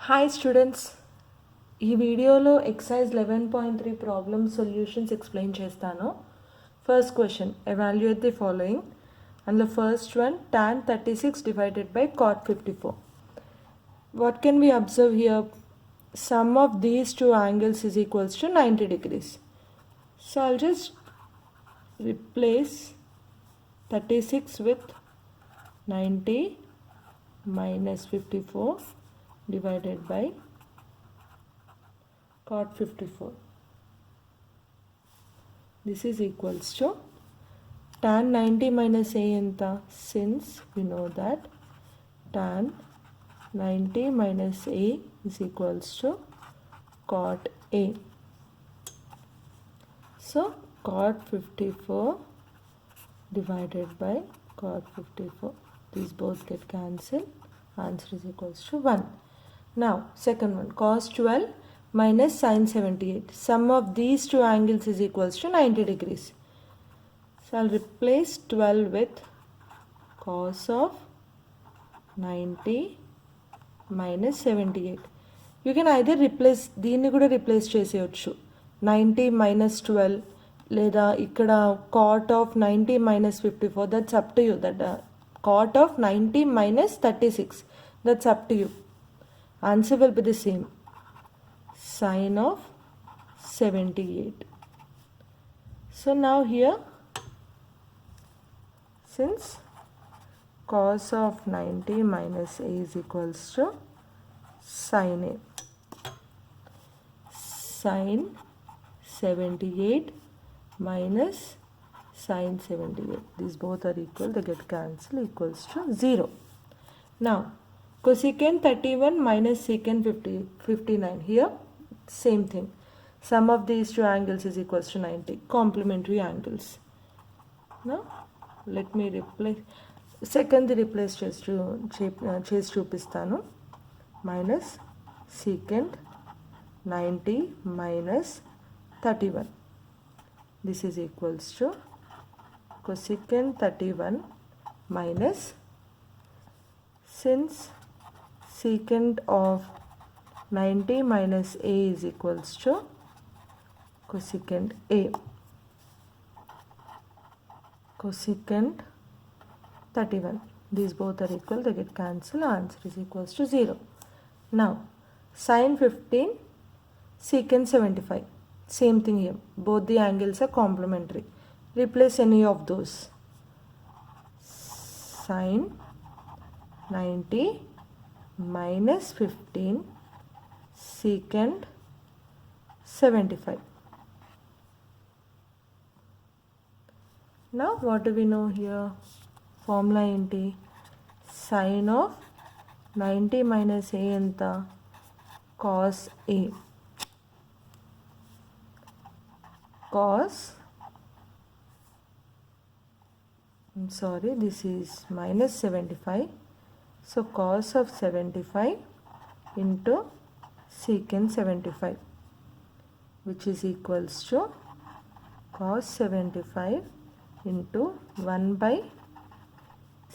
Hi students, ఈ వీడియోలో exercise 11.3 problem solutions explain చేస్తాను. First question, evaluate the following. And the first one, tan 36 divided by cot 54. What can we observe here? Sum of these two angles is equals to 90 degrees. So I'll just replace 36 with 90 minus 54 divided by cot 54. This is equals to tan 90 minus a enta, since we know that tan 90 minus a is equals to cot a. So cot 54 divided by cot 54, these both get cancelled. Answer is equals to 1. Now second one, cos 12 minus sin 78. Sum of these two angles is equals to 90 degrees. So I'll replace 12 with cos of 90 minus 78. You can either replace, దీన్ని కూడా replace చేసేయచ్చు, 90 minus 12, లేదా ఇక్కడ cot of 90 minus 54. That's up to you. That cot of 90 minus 36. That's up to you. Answer will be the same. Sin of 78. So now here, since cos of 90 minus a is equals to sin a, sin 78 minus sin 78, these both are equal, they get cancelled, equals to 0. Now cosecant 31 minus secant 59. Here same thing, sum of these two angles is equals to 90, complementary angles. Now let me replace, second replace చేసి చూపిస్తాను. Minus secant 90 minus 31, this is equals to cosecant 31 minus, since secant of 90 minus a is equals to cosecant a, cosecant 31, these both are equal, they get cancelled. Answer is equals to 0. Now sin 15 secant 75, same thing here, both the angles are complementary. Replace any of those. Sin 90 minus 15 secant 75. Now what do we know here? Formula enti, sin of 90 minus a enta, cos a, cos, I'm sorry, this is minus 75, so cos of 75 into secant 75, which is equals to cos 75 into 1 by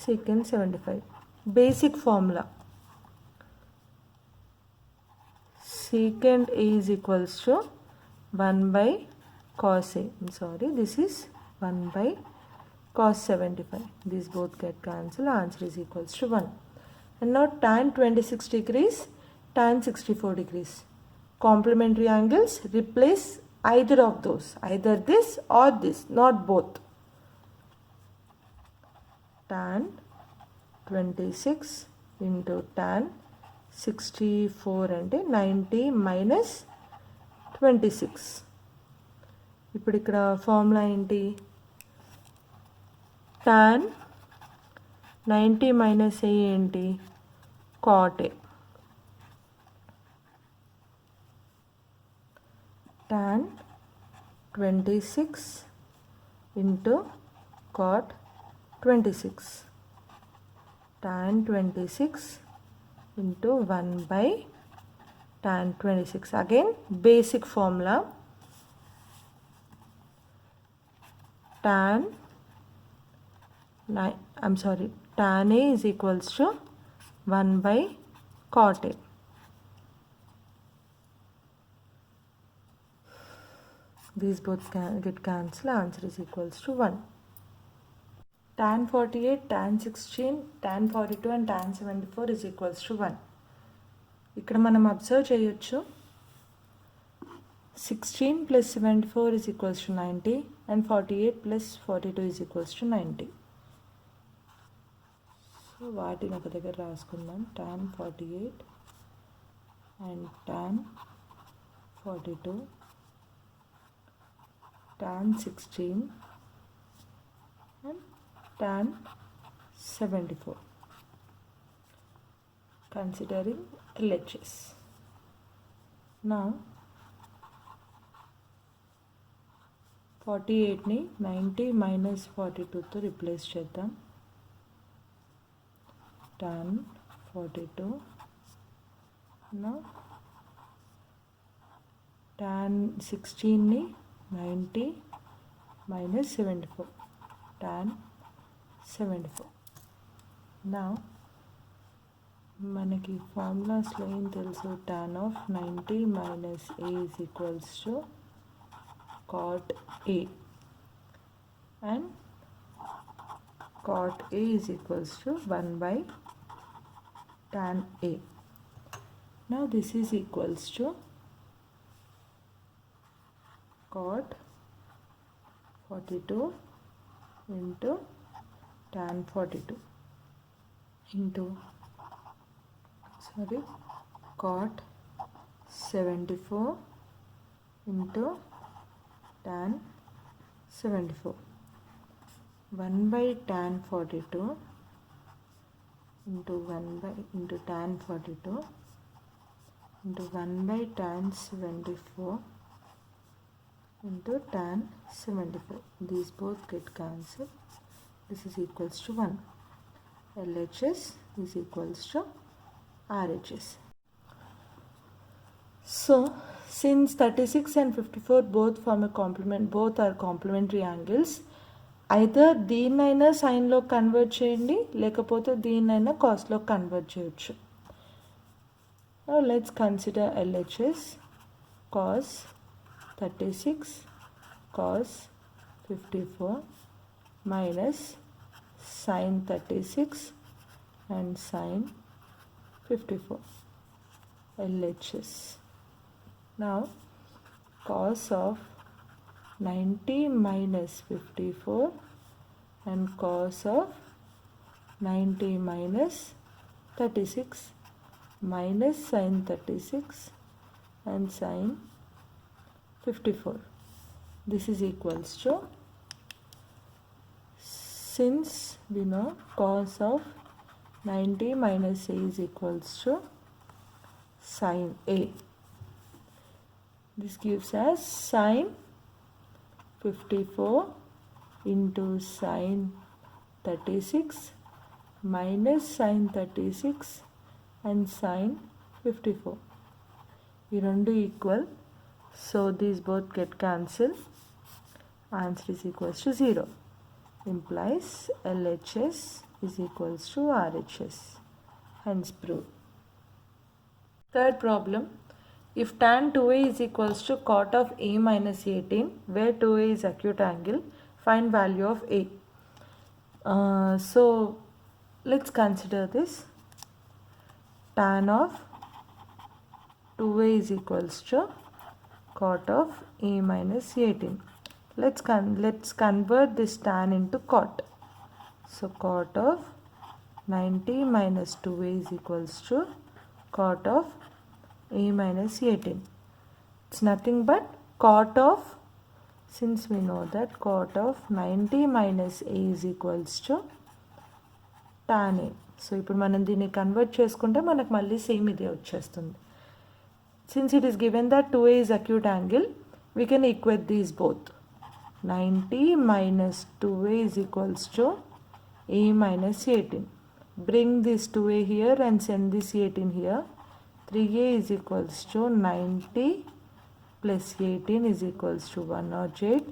secant 75. Basic formula, secant a is equals to 1 by cos a, I'm sorry, this is 1 by cos 75, these both get cancelled. Answer is equals to 1. And now tan 26 degrees, tan 64 degrees, complementary angles, replace either of those, either this or this, not both. Tan 26 into tan 64 అంటే 90 minus 26. ఇప్పుడు ఇక్కడ formula ఏంటి? tan 90 minus a ఏంటి? cot a. tan 26 into cot 26, tan 26 into 1 by tan 26. Again basic formula, tan tan a is equals to 1 by cot a. These both get cancelled. Answer is equals to 1. Tan 48, tan 16, tan 42 and tan 74 is equals to 1. ఇక్కడ మనం observe చేయొచ్చు 16 plus 74 is equals to 90 and 48 plus 42 is equals to 90. So వాటిని ఒక దగ్గర రాసుకుందాం. tan 48 and tan 42, tan 16 and tan 74. Considering LHS. Now 48ని 90 minus 42తో replace చేద్దాం. tan 42. Now tan 16ని 90 minus 74. tan 74. Now మనకి ఫార్ములాస్లో ఏం తెలుసు, tan of 90 minus a is equals to cot a and cot a is equals to 1 by tan a. Now this is equals to cot 42 into tan 42 into cot 74 into tan 74. 1 by tan 42 into tan 42 into 1 by tan 74 into tan 74. These both get cancelled. This is equals to 1. LHS is equals to RHS. So since 36 and 54 both form a complement, both are complementary angles, either దీన్నైనా సైన్లో convert చేయండి, లేకపోతే దీన్నైనా కాస్ట్లో convert చేయొచ్చు. Now let's consider LHS. Cos 36 cos 54 minus sin 36 and sin 54. LHS. Now cos of 90 minus 54 and cos of 90 minus 36 minus sin 36 and sin 54. This is equals to, since we know cos of 90 minus a is equals to sin a. This gives us sin 54 into sin 36 minus sin 36 and sin 54. ఈ రెండు equal, so these both get cancelled. Answer is equals to 0. Implies LHS is equals to RHS. Hence proved. Third problem. If tan 2a is equals to cot of a minus 18, where 2a is acute angle, find value of a. So let's consider this. Tan of 2a is equals to cot of a minus 18. Let's convert this tan into cot. So cot of 90 minus 2a is equals to cot of a minus 18. It's nothing but cot of, since we know that cot of 90 minus a is equals to tan a. So ఇప్పుడు మనం దీన్ని convert చేసుకుంటే మనకు మళ్ళీ same ఇదే వచ్చేస్తుంది. Since it is given that 2a is acute angle, we can equate these both. 90 minus 2a is equals to a minus 18. Bring this 2a here and send this 18 here. 3a is equals to 90 plus 18 is equals to 108,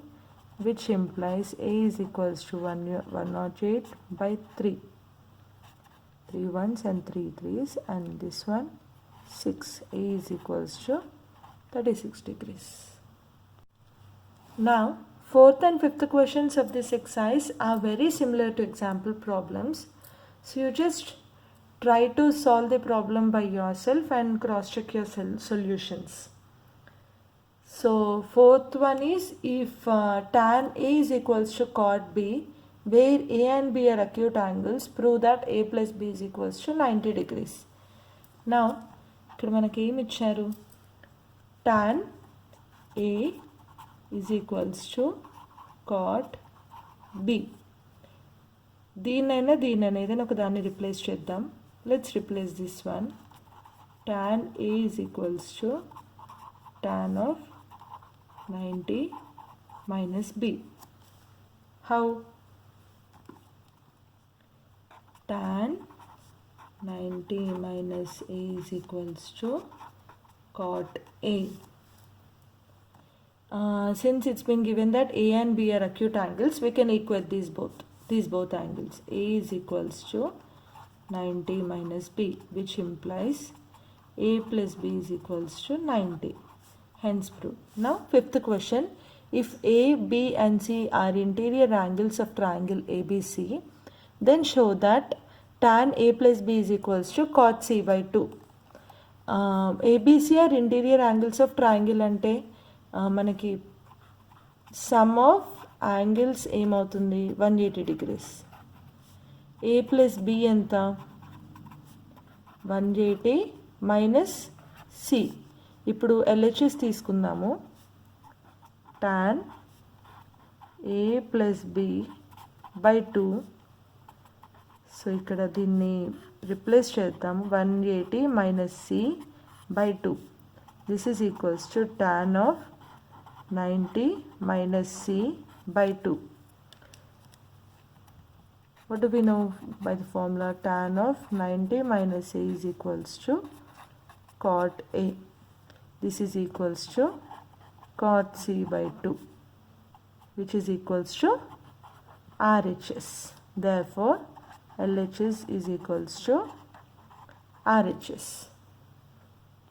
which implies a is equals to 108 by 3. 3 ones and 3 threes, and this one 6. A is equals to 36 degrees. Now, fourth and fifth questions of this exercise are very similar to example problems. So you just try to solve the problem by yourself and cross-check your solutions. So fourth one is, if tan A is equals to cot B, where A and B are acute angles, prove that A plus B is equals to 90 degrees. Now, ఇక్కడ మనకి ఏమి ఇచ్చారు? Tan A is equals to cot B. దీన్నైనా ఏదైనా ఒక దాన్ని replace చేద్దాం. Let's replace this one. Tan A is equals to tan of 90 minus B. How? Tan 90 minus A is equals to cot A. Since it's been given that A and B are acute angles, we can equate these both angles. A is equals to 90 minus B, which implies A plus B is equals to 90. Hence proved. Now, fifth question. If A, B and C are interior angles of triangle ABC, then show that tan A plus B is equals to cot C by 2. ABC are interior angles of triangle అంటే మనకి sum of angles ఏమవుతుంది? 180 degrees. A plus B ఎంత? 180 minus C. ఇప్పుడు LHS తీసుకుందాము. tan A plus B by 2. So ఇక్కడ దీన్ని replace చేద్దాము. 180 minus C by 2. This is equals to tan of 90 minus C by 2. What do we know by the formula? Tan of 90 minus A is equals to cot A. This is equals to cot C by 2, which is equals to RHS. Therefore, LHS is equals to RHS.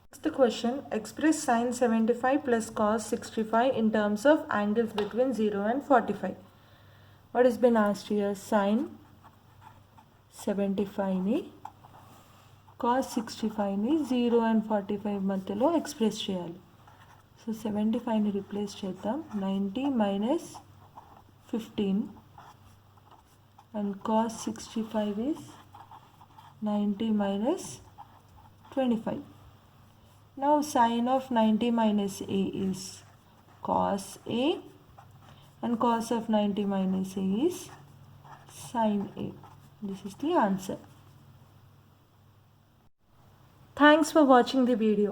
Next question, express sin 75 plus cos 65 in terms of angles between 0 and 45. What has been asked here? Sin 75 ni cos 65 ని 0 and 45 మధ్యలో express చేయాలి. So 75ని replace చేద్దాం. 90 minus 15 and cos 65 is 90 minus 25. Now sin of 90 minus A is cos A and cos of 90 minus A is sin A. This is the answer. Thanks for watching the video.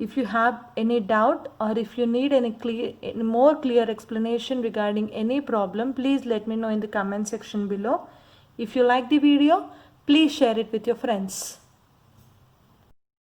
If you have any doubt or if you need any more clear explanation regarding any problem, please let me know in the comment section below. If you like the video, please share it with your friends.